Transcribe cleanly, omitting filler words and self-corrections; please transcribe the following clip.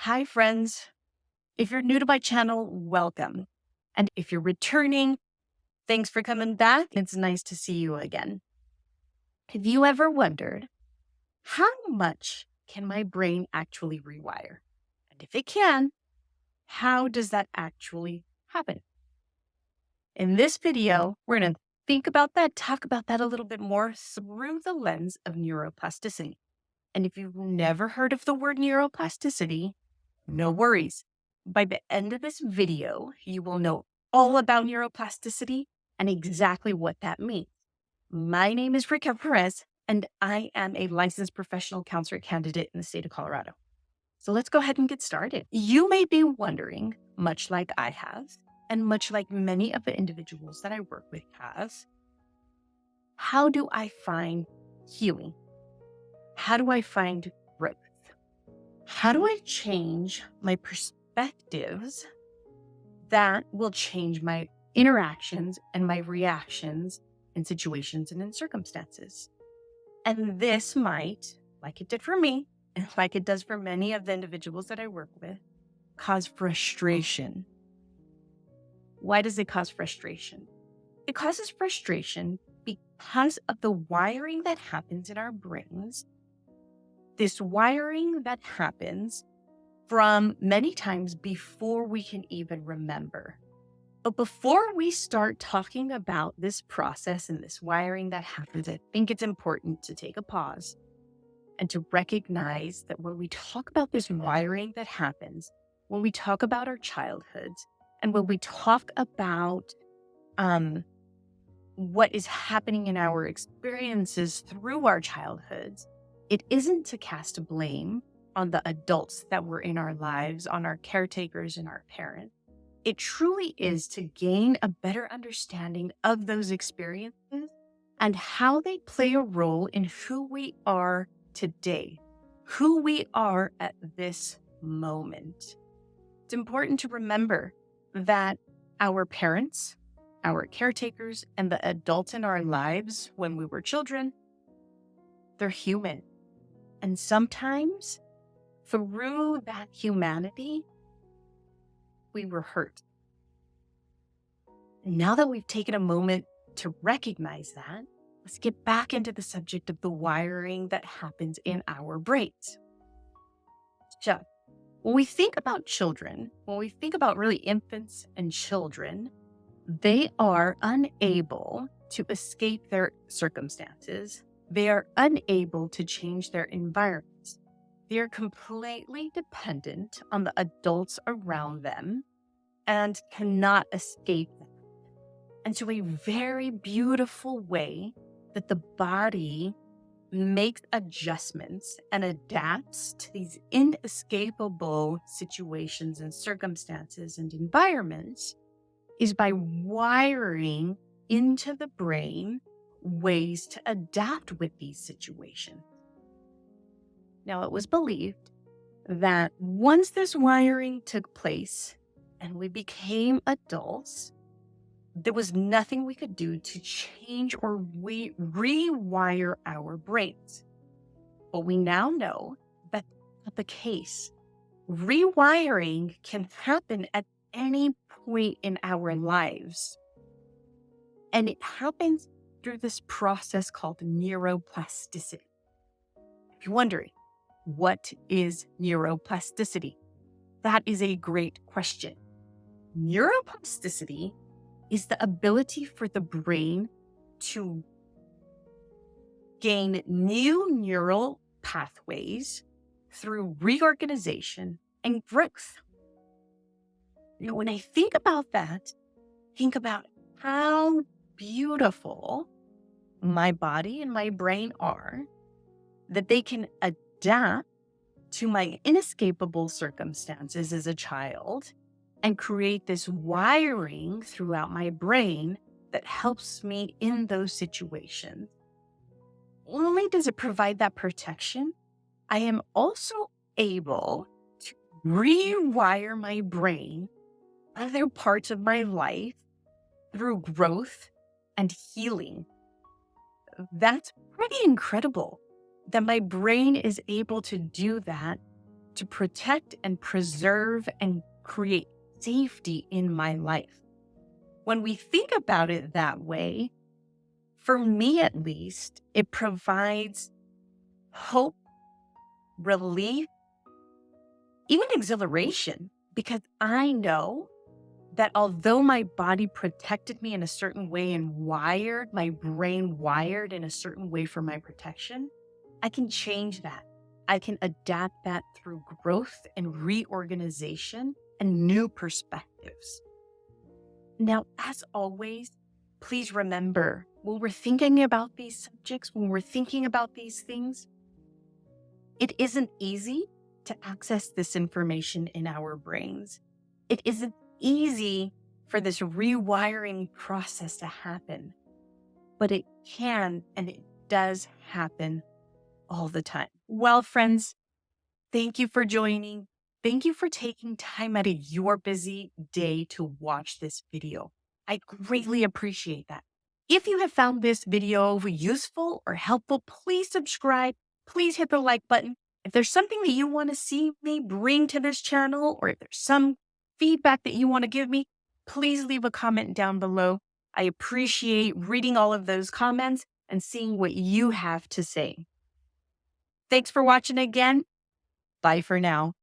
Hi, friends. If you're new to my channel, welcome. And if you're returning, thanks for coming back. It's nice to see you again. Have you ever wondered, how much can my brain actually rewire? And if it can, how does that actually happen? In this video, we're going to think about that, talk about that a little bit more through the lens of neuroplasticity. And if you've never heard of the word neuroplasticity, no worries. By the end of this video, you will know all about neuroplasticity and exactly what that means. My name is Raquel Perez, and I am a licensed professional counselor candidate in the state of Colorado. So let's go ahead and get started. You may be wondering, much like I have, and much like many of the individuals that I work with have, how do I find healing? How do I find growth? How do I change my perspectives that will change my interactions and my reactions in situations and in circumstances? And this might, like it did for me, and like it does for many of the individuals that I work with, cause frustration. Why does it cause frustration? It causes frustration because of the wiring that happens in our brains. This wiring that happens from many times before we can even remember. But before we start talking about this process and this wiring that happens, I think it's important to take a pause and to recognize that when we talk about this wiring that happens, when we talk about our childhoods, and when we talk about what is happening in our experiences through our childhoods, it isn't to cast blame on the adults that were in our lives, on our caretakers and our parents. It truly is to gain a better understanding of those experiences and how they play a role in who we are today, who we are at this moment. It's important to remember that our parents, our caretakers, and the adults in our lives when we were children, they're human. And sometimes through that humanity, we were hurt. And now that we've taken a moment to recognize that, let's get back into the subject of the wiring that happens in our brains. So, when we think about children, when we think about really infants and children, they are unable to escape their circumstances. They are unable to change their environments. They are completely dependent on the adults around them and cannot escape them. And so a very beautiful way that the body makes adjustments and adapts to these inescapable situations and circumstances and environments is by wiring into the brain ways to adapt with these situations. Now, it was believed that once this wiring took place and we became adults, there was nothing we could do to change or rewire our brains. But we now know that that's not the case. Rewiring can happen at any point in our lives. And it happens through this process called neuroplasticity. If you're wondering, what is neuroplasticity? That is a great question. Neuroplasticity is the ability for the brain to gain new neural pathways through reorganization and growth. You know, when I think about that, think about how beautiful my body and my brain are, that they can adapt to my inescapable circumstances as a child and create this wiring throughout my brain that helps me in those situations. Not only does it provide that protection, I am also able to rewire my brain other parts of my life through growth and healing. That's pretty incredible that my brain is able to do that to protect and preserve and create safety in my life. When we think about it that way, for me at least, it provides hope, relief, even exhilaration, because I know that although my body protected me in a certain way and wired, my brain wired in a certain way for my protection, I can change that. I can adapt that through growth and reorganization and new perspectives. Now, as always, please remember, when we're thinking about these subjects, when we're thinking about these things, it isn't easy to access this information in our brains. It isn't easy for this rewiring process to happen, but it can and it does happen all the time. Well, friends, thank you for joining. Thank you for taking time out of your busy day to watch this video. I greatly appreciate that. If you have found this video useful or helpful, please subscribe. Please hit the like button. If there's something that you want to see me bring to this channel, or if there's some feedback that you want to give me, please leave a comment down below. I appreciate reading all of those comments and seeing what you have to say. Thanks for watching again. Bye for now.